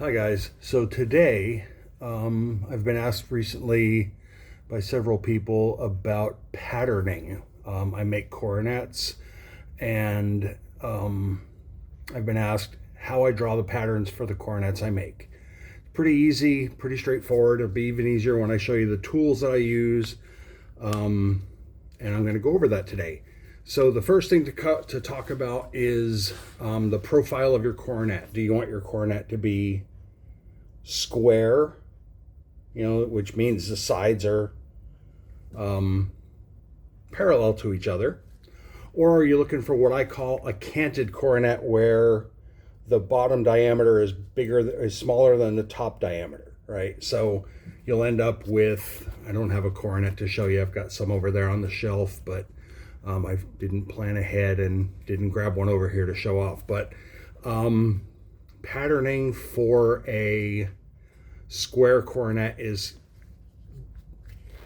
Hi guys. So today, I've been asked recently by several people about patterning. I make coronets, and I've been asked how I draw the patterns for the coronets I make. Pretty easy, pretty straightforward. It'll be even easier when I show you the tools that I use, and I'm going to go over that today. So the first thing to talk about is the profile of your coronet. Do you want your coronet to be square, which means the sides are parallel to each other? Or are you looking for what I call a canted coronet, where the bottom diameter is smaller than the top diameter, right? So you'll end up with, I don't have a coronet to show you. I've got some over there on the shelf, but I didn't plan ahead and didn't grab one over here to show off. But patterning for a square coronet is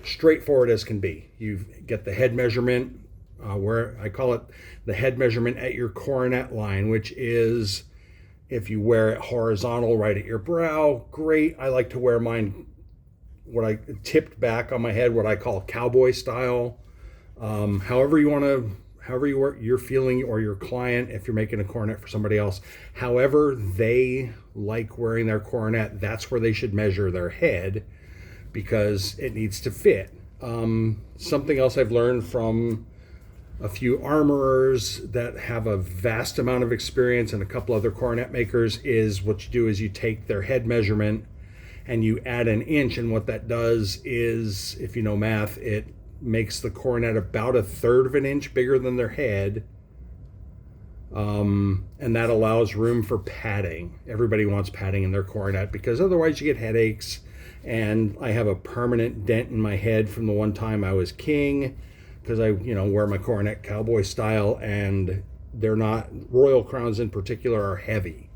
straightforward as can be. You get the head measurement, where I call it the head measurement at your coronet line, which is, if you wear it horizontal right at your brow, great. I like to wear mine what I tipped back on my head, what I call cowboy style. However you're feeling, or your client, if you're making a coronet for somebody else, however they like wearing their coronet, that's where they should measure their head, because it needs to fit. Something else I've learned from a few armorers that have a vast amount of experience, and a couple other coronet makers, is what you do is you take their head measurement and you add an inch, and what that does is, if you know math, it makes the coronet about 1/3 of an inch bigger than their head, and that allows room for padding. Everybody wants padding in their coronet, because otherwise you get headaches, and I have a permanent dent in my head from the one time I was king, because I wear my coronet cowboy style, and they're not, royal crowns in particular are heavy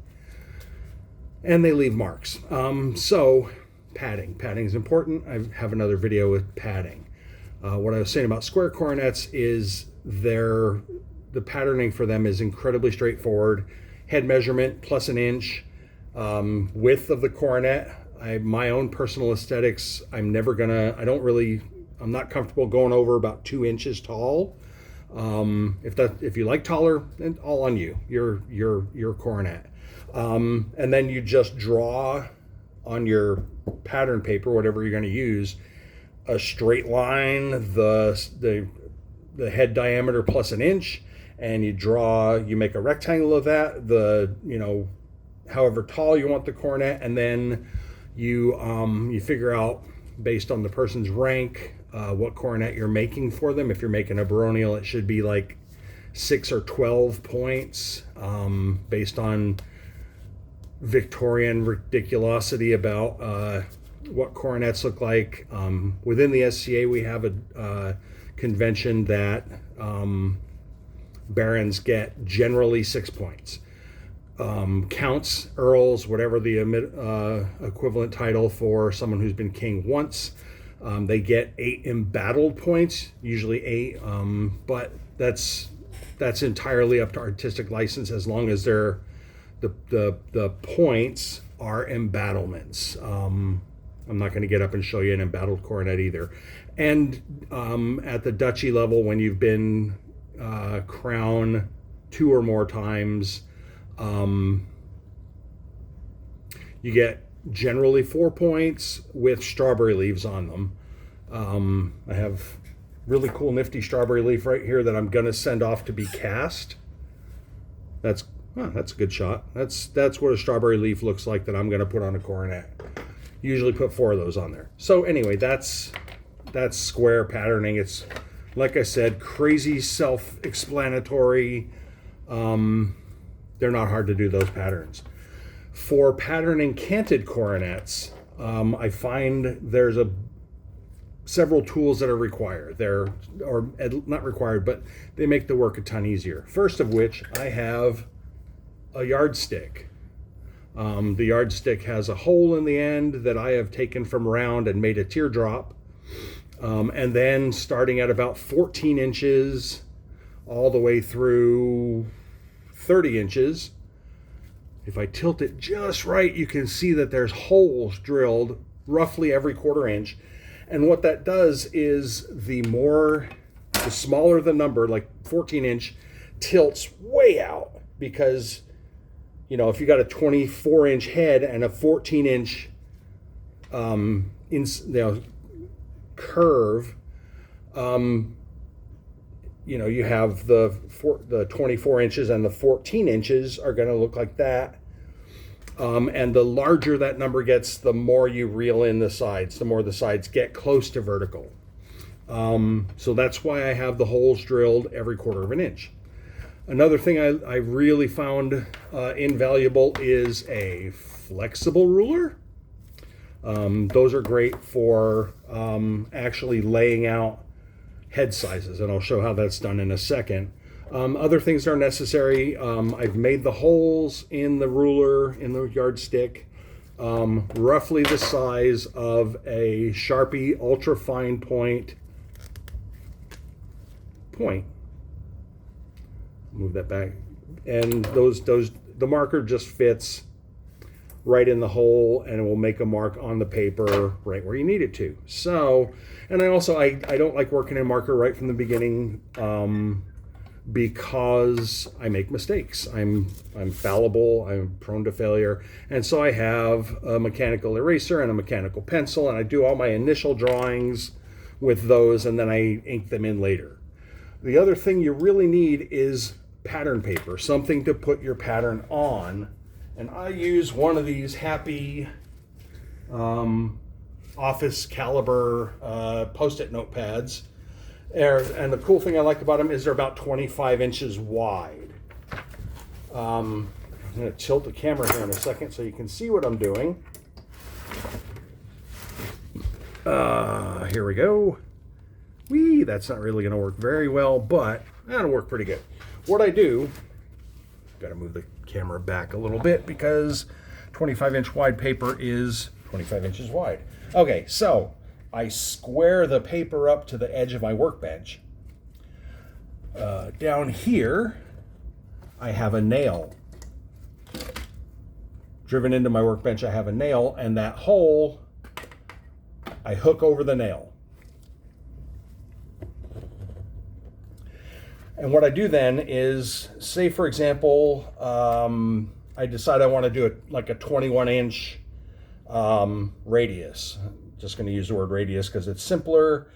and they leave marks. So padding is important. I have another video with padding. What I was saying about square coronets is the patterning for them is incredibly straightforward. Head measurement plus an inch. Width of the coronet, my own personal aesthetics, I'm not comfortable going over about 2 inches tall. If you like taller, then all on you. Your coronet. And then you just draw on your pattern paper, whatever you're going to use, a straight line, the head diameter plus an inch, and you make a rectangle of that, however tall you want the coronet, and then you figure out, based on the person's rank, what coronet you're making for them. If you're making a baronial, it should be like 6 or 12 points, based on Victorian ridiculosity about what coronets look like. Within the SCA, we have a convention that barons get generally 6 points. Counts, earls, whatever the equivalent title for someone who's been king once, they get 8 embattled points, usually 8, but that's entirely up to artistic license, as long as they're the points are embattlements. I'm not going to get up and show you an embattled coronet either. And at the duchy level, when you've been crowned 2 or more times, you get generally 4 points with strawberry leaves on them. I have really cool nifty strawberry leaf right here that I'm going to send off to be cast. That's a good shot. That's what a strawberry leaf looks like that I'm going to put on a coronet. Usually put 4 of those on there. So anyway, that's square patterning. It's, like I said, crazy self-explanatory. They're not hard to do, those patterns. For patterning canted coronets, I find there's several tools that are required. Or not required, but they make the work a ton easier. First of which, I have a yardstick. The yardstick has a hole in the end that I have taken from round and made a teardrop. And then starting at about 14 inches all the way through 30 inches, if I tilt it just right, you can see that there's holes drilled roughly every 1/4 inch. And what that does is the smaller the number, like 14 inch, tilts way out, because, you know, if you got a 24 inch head and a 14 inch curve, you know, you have the 24 inches and the 14 inches are going to look like that. And the larger that number gets, the more you reel in the sides, the more the sides get close to vertical. So that's why I have the holes drilled every 1/4 inch. Another thing I really found invaluable is a flexible ruler. Those are great for actually laying out head sizes, and I'll show how that's done in a second. Other things that are necessary, I've made the holes in the ruler, in the yardstick, roughly the size of a Sharpie ultra fine point. Move that back, and the marker just fits right in the hole, and it will make a mark on the paper right where you need it to. So, and I don't like working in marker right from the beginning, because I make mistakes. I'm fallible, I'm prone to failure. And so I have a mechanical eraser and a mechanical pencil, and I do all my initial drawings with those, and then I ink them in later. The other thing you really need is pattern paper, something to put your pattern on. And I use one of these Happy office caliber Post-it notepads. And the cool thing I like about them is they're about 25 inches wide. I'm going to tilt the camera here in a second so you can see what I'm doing. Here we go. Whee, that's not really going to work very well, but that'll work pretty good. What I do, got to move the camera back a little bit because 25-inch wide paper is 25 inches wide. Okay, so I square the paper up to the edge of my workbench. Down here, I have a nail. Driven into my workbench, I have a nail, and that hole, I hook over the nail. And what I do then is, say for example, I decide I want to do it like a 21-inch radius. I'm just going to use the word radius because it's simpler.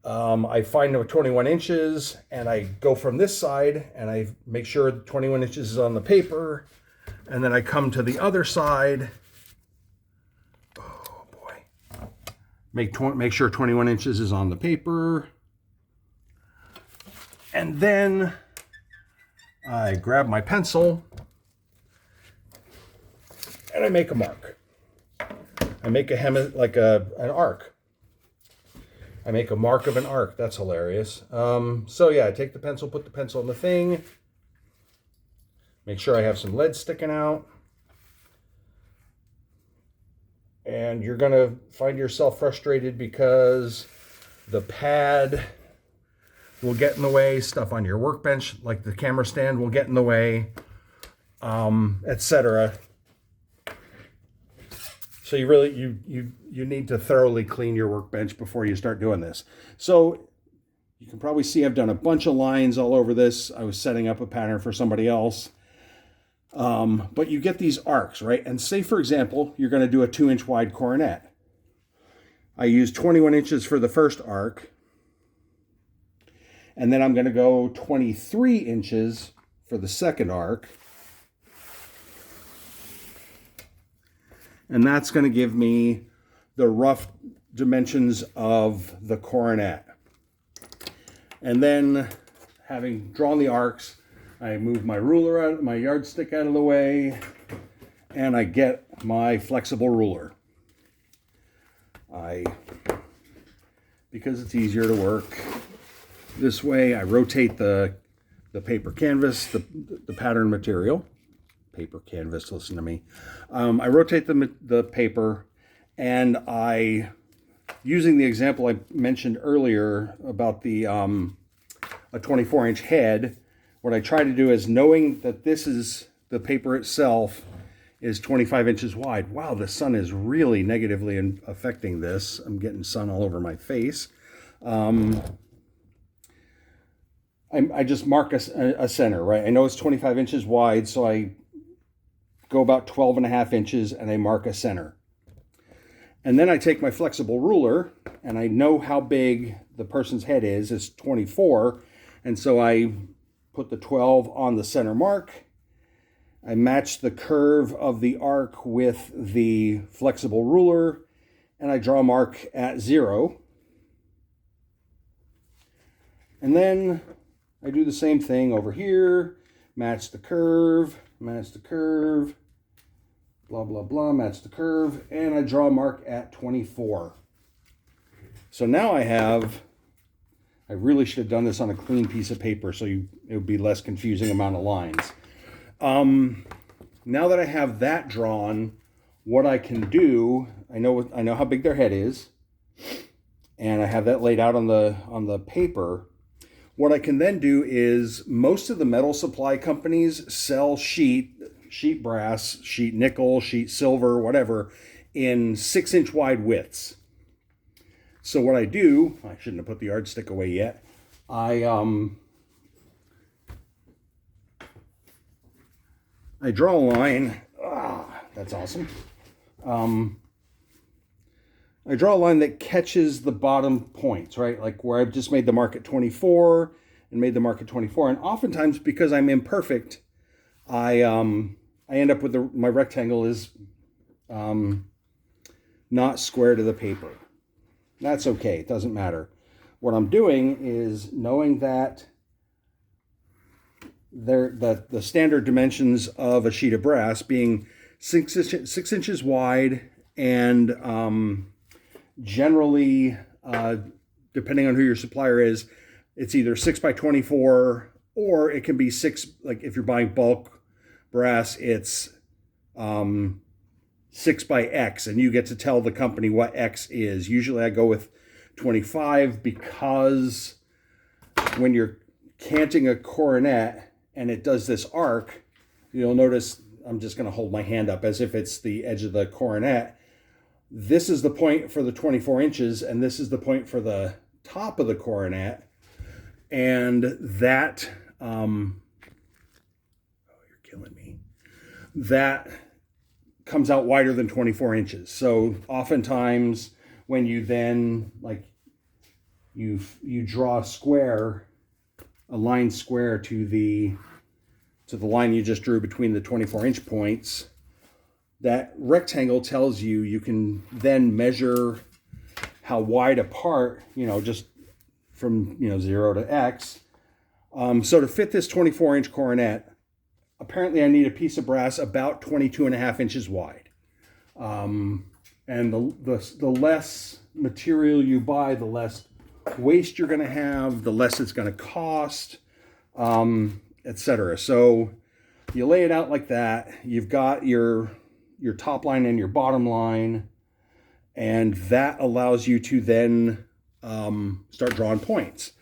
I find 21 inches and I go from this side and I make sure 21 inches is on the paper, and then I come to the other side. Oh boy. Make sure 21 inches is on the paper. And then I grab my pencil and I make a mark. I make an arc. I make a mark of an arc. That's hilarious. So yeah, I take the pencil, put the pencil in the thing. Make sure I have some lead sticking out. And you're gonna find yourself frustrated because the pad will get in the way, stuff on your workbench, like the camera stand, will get in the way, etc. So you really, you need to thoroughly clean your workbench before you start doing this. So you can probably see I've done a bunch of lines all over this. I was setting up a pattern for somebody else. But you get these arcs, right? And say, for example, you're going to do a 2-inch wide coronet. I use 21 inches for the first arc. And then I'm going to go 23 inches for the second arc. And that's going to give me the rough dimensions of the coronet. And then, having drawn the arcs, I move my ruler out, my yardstick out of the way, and I get my flexible ruler. Because it's easier to work this way, I rotate the paper canvas, the pattern material. Paper canvas, listen to me. I rotate the paper, and using the example I mentioned earlier about a 24-inch head, what I try to do is, knowing that this is the paper itself is 25 inches wide. Wow, the sun is really negatively affecting this. I'm getting sun all over my face. I just mark a center, right? I know it's 25 inches wide, so I go about 12 and a half inches and I mark a center. And then I take my flexible ruler and I know how big the person's head is. It's 24. And so I put the 12 on the center mark. I match the curve of the arc with the flexible ruler and I draw a mark at 0. And then I do the same thing over here, match the curve, blah, blah, blah, match the curve, and I draw a mark at 24. So now I really should have done this on a clean piece of paper so it would be less confusing amount of lines. Now that I have that drawn, what I can do, I know how big their head is, and I have that laid out on the paper. What I can then do is, most of the metal supply companies sell sheet brass, sheet nickel, sheet silver, whatever, in 6-inch wide widths. So what I do, I shouldn't have put the yardstick away yet. I draw a line. That's awesome. I draw a line that catches the bottom points, right? Like where I've just made the mark at 24 and made the mark at 24. And oftentimes, because I'm imperfect, I end up with my rectangle is not square to the paper. That's okay. It doesn't matter. What I'm doing is knowing that the standard dimensions of a sheet of brass being 6 inches wide and generally, depending on who your supplier is, it's either 6 by 24 or it can be 6, like if you're buying bulk brass, it's 6 by X, and you get to tell the company what X is. Usually I go with 25 because when you're canting a coronet and it does this arc, you'll notice I'm just going to hold my hand up as if it's the edge of the coronet. This is the point for the 24 inches, and this is the point for the top of the coronet. And that, oh, you're killing me. That comes out wider than 24 inches. So oftentimes when you then, like, you draw a line square to the line you just drew between the 24-inch points, that rectangle tells you can then measure how wide apart, just from 0 to X. So to fit this 24-inch coronet, apparently I need a piece of brass about 22 and a half inches wide. And the less material you buy, the less waste you're going to have, the less it's going to cost, etc. So you lay it out like that. You've got your top line and your bottom line, and that allows you to then start drawing points.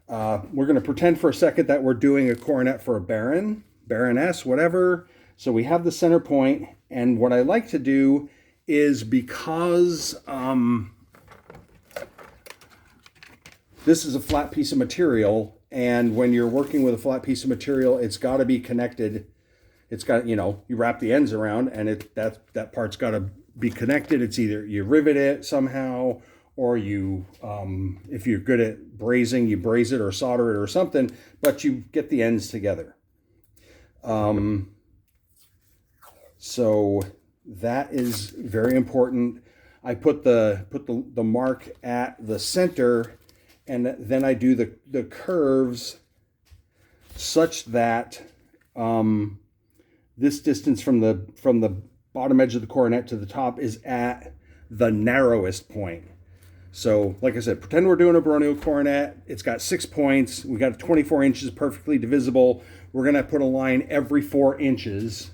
We're going to pretend for a second that we're doing a coronet for a baron, baroness, whatever. So we have the center point, and what I like to do is, because this is a flat piece of material, and when you're working with a flat piece of material, it's got to be connected. It's got, you wrap the ends around, and that part's got to be connected. It's either you rivet it somehow, or you, if you're good at brazing, you braze it or solder it or something, but you get the ends together. So that is very important. I put the mark at the center, and then I do the curves such that this distance from the bottom edge of the coronet to the top is at the narrowest point. So, like I said, pretend we're doing a baronial coronet. It's got 6 points. We got 24 inches perfectly divisible. We're going to put a line every 4 inches,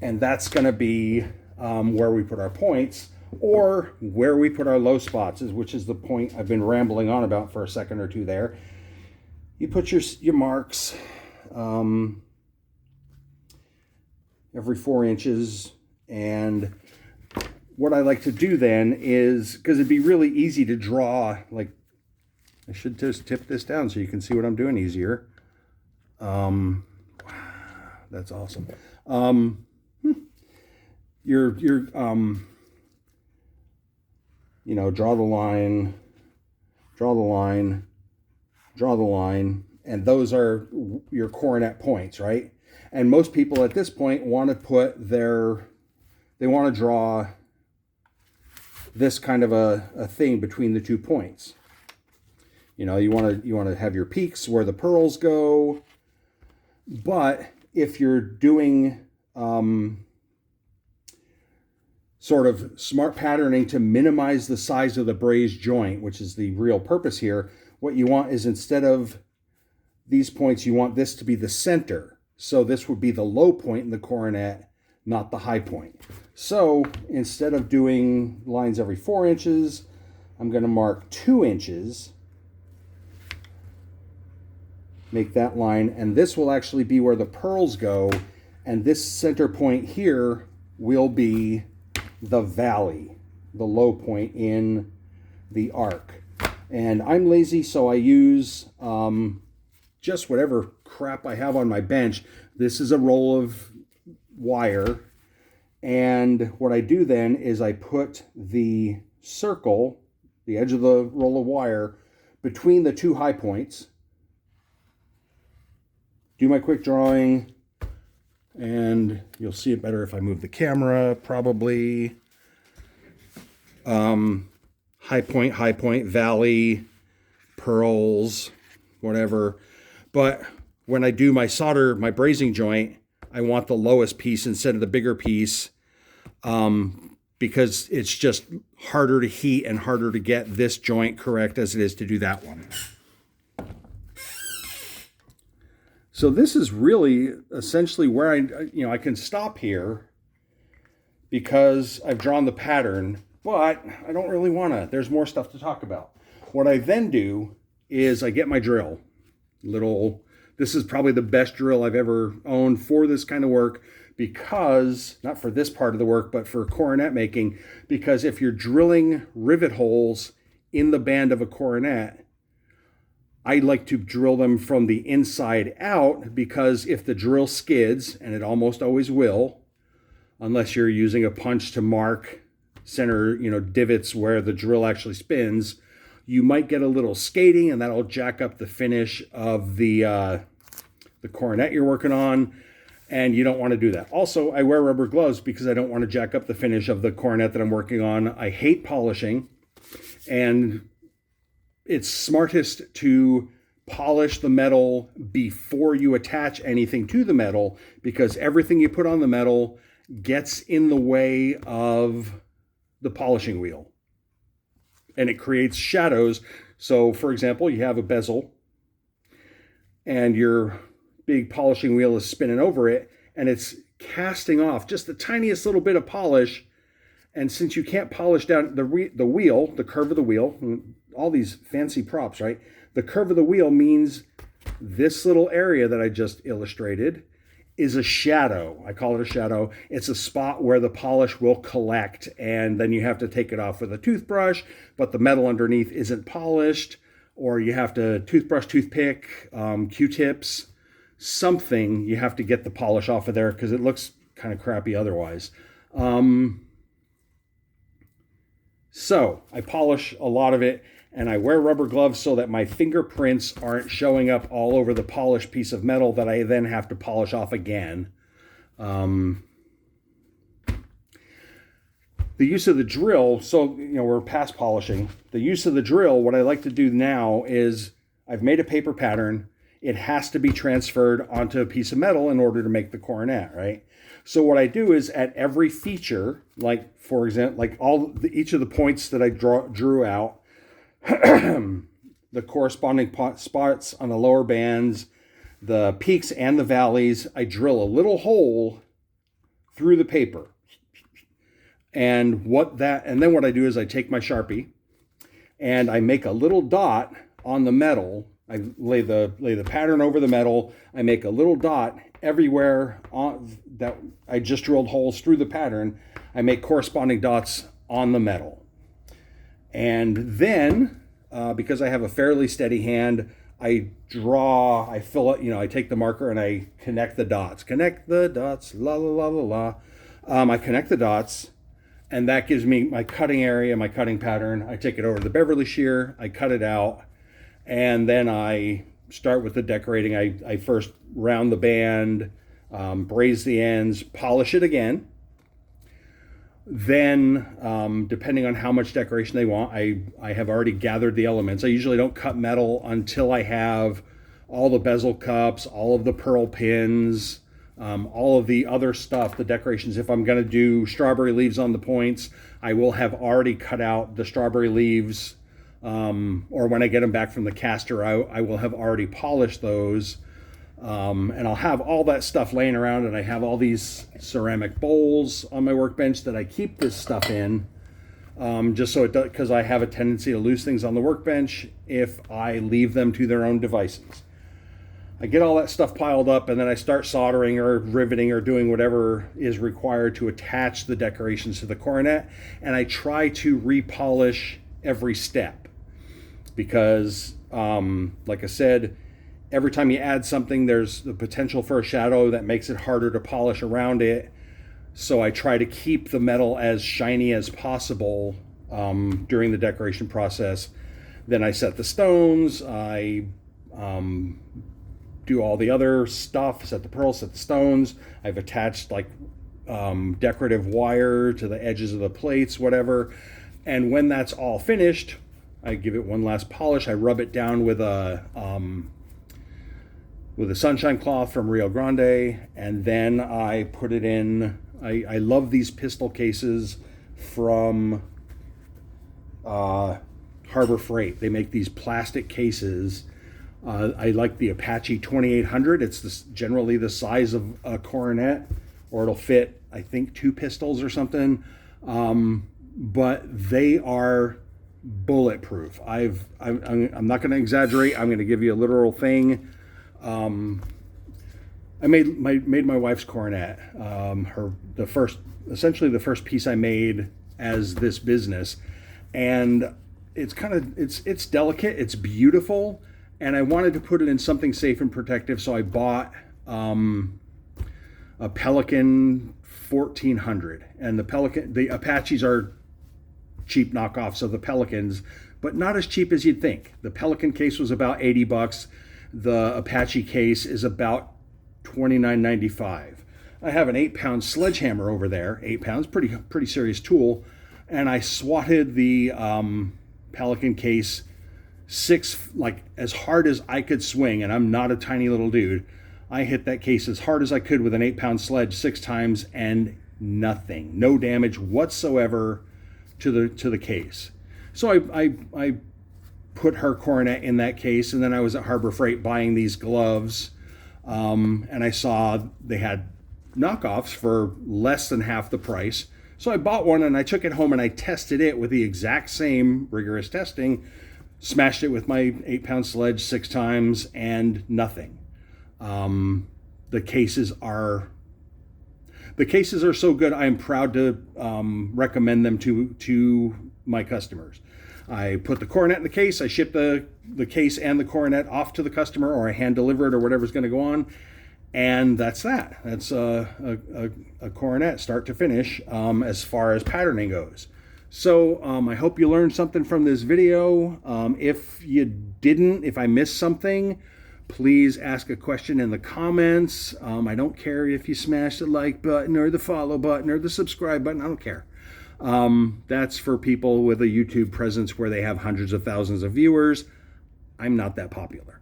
and that's going to be where we put our points, or where we put our low spots, which is the point I've been rambling on about for a second or two there. You put your marks. every 4 inches. And what I like to do then is, because it'd be really easy to draw, like, I should just tip this down so you can see what I'm doing easier. That's awesome. You're you know, draw the line, draw the line, draw the line, and those are your coronet points, right? And most people at this point want to put they want to draw this kind of a thing between the 2 points. You know, you want to have your peaks where the pearls go. But if you're doing sort of smart patterning to minimize the size of the brazed joint, which is the real purpose here, what you want is, instead of these points, you want this to be the center. So this would be the low point in the coronet, not the high point. So instead of doing lines every 4 inches, I'm going to mark 2 inches. Make that line, and this will actually be where the pearls go, and this center point here will be the valley, the low point in the arc. And I'm lazy, so I use just whatever crap I have on my bench. This is a roll of wire, and what I do then is I put the circle, the edge of the roll of wire, between the 2 high points, do my quick drawing, and you'll see it better if I move the camera, probably. High point, valley, pearls, whatever. But when I do my solder, my brazing joint, I want the lowest piece instead of the bigger piece, because it's just harder to heat and harder to get this joint correct as it is to do that one. So this is really essentially where I can stop here because I've drawn the pattern, but I don't really want to. There's more stuff to talk about. What I then do is I get my drill. This is probably the best drill I've ever owned for this kind of work, because, not for this part of the work, but for coronet making, because if you're drilling rivet holes in the band of a coronet, I like to drill them from the inside out, because if the drill skids, and it almost always will, unless you're using a punch to mark center, divots where the drill actually spins, you might get a little skating, and that'll jack up the finish of the coronet you're working on, and you don't want to do that. Also, I wear rubber gloves because I don't want to jack up the finish of the coronet that I'm working on. I hate polishing, and it's smartest to polish the metal before you attach anything to the metal, because everything you put on the metal gets in the way of the polishing wheel, and it creates shadows. So, for example, you have a bezel, and your big polishing wheel is spinning over it, and it's casting off just the tiniest little bit of polish. And since you can't polish down the wheel, the curve of the wheel, all these fancy props, right? The curve of the wheel means this little area that I just illustrated is a shadow. I call it a shadow. It's a spot where the polish will collect, and then you have to take it off with a toothbrush, but the metal underneath isn't polished, or you have to toothbrush, toothpick, Q-tips, something. You have to get the polish off of there because it looks kind of crappy otherwise. So I polish a lot of it, and I wear rubber gloves so that my fingerprints aren't showing up all over the polished piece of metal that I then have to polish off again. The use of the drill, so we're past polishing. The use of the drill, what I like to do now is I've made a paper pattern. It has to be transferred onto a piece of metal in order to make the coronet, right? So what I do is at every feature, like for example, like each of the points that I drew out, the corresponding spots on the lower bands, the peaks and the valleys, I drill a little hole through the paper. And then what I do is I take my Sharpie and I make a little dot on the metal, I lay the pattern over the metal. I make a little dot everywhere that I just drilled holes through the pattern. I make corresponding dots on the metal. And then, because I have a fairly steady hand, I fill it, I take the marker and I connect the dots. Connect the dots, la la la la la. I connect the dots, and that gives me my cutting area, my cutting pattern. I take it over to the Beverly shear, I cut it out, and then I start with the decorating. I first round the band, braze the ends, polish it again. Then, depending on how much decoration they want, I have already gathered the elements. I usually don't cut metal until I have all the bezel cups, all of the pearl pins, all of the other stuff, the decorations. If I'm going to do strawberry leaves on the points, I will have already cut out the strawberry leaves. Or when I get them back from the caster, I will have already polished those. And I'll have all that stuff laying around, and I have all these ceramic bowls on my workbench that I keep this stuff in, just so it does, because I have a tendency to lose things on the workbench if I leave them to their own devices. I get all that stuff piled up, and then I start soldering or riveting or doing whatever is required to attach the decorations to the coronet, and I try to repolish every step because, like I said, every time you add something, there's the potential for a shadow that makes it harder to polish around it. So I try to keep the metal as shiny as possible during the decoration process. Then I set the stones. I do all the other stuff, set the pearls, set the stones. I've attached like decorative wire to the edges of the plates, whatever. And when that's all finished, I give it one last polish. I rub it down with a sunshine cloth from Rio Grande, and then I put it in. I love these pistol cases from Harbor Freight. They make these plastic cases. I like the Apache 2800. It's generally the size of a coronet, or it'll fit, I think, 2 pistols or something. But they are bulletproof. I'm not going to exaggerate. I'm going to give you a literal thing. I made my wife's coronet, essentially the first piece I made as this business, and it's delicate, it's beautiful, and I wanted to put it in something safe and protective, so I bought a Pelican 1400, and the Apaches are cheap knockoffs of the Pelicans, but not as cheap as you'd think. The Pelican case was about $80. The Apache case is about $29.95. I have an 8-pound sledgehammer over there. 8 pounds, pretty serious tool, and I swatted the Pelican case as hard as I could swing, and I'm not a tiny little dude. I hit that case as hard as I could with an 8-pound sledge 6 times, and no damage whatsoever to the case. So I put her coronet in that case, and then I was at Harbor Freight buying these gloves, and I saw they had knockoffs for less than half the price. So I bought one, and I took it home and I tested it with the exact same rigorous testing, smashed it with my 8-pound sledge 6 times, and nothing. The cases are so good, I am proud to recommend them to my customers. I put the coronet in the case, I ship the case and the coronet off to the customer, or I hand deliver it, or whatever's going to go on, and that's that. That's a coronet start to finish as far as patterning goes. So I hope you learned something from this video. If you didn't, if I missed something, please ask a question in the comments. I don't care if you smash the like button or the follow button or the subscribe button. I don't care. That's for people with a YouTube presence where they have hundreds of thousands of viewers. I'm not that popular.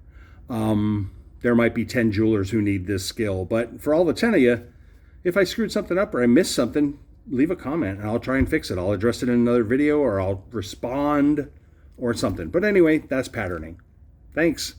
There might be 10 jewelers who need this skill, but for all the 10 of you, if I screwed something up or I missed something, leave a comment and I'll try and fix it. I'll address it in another video, or I'll respond or something. But anyway, that's patterning. Thanks.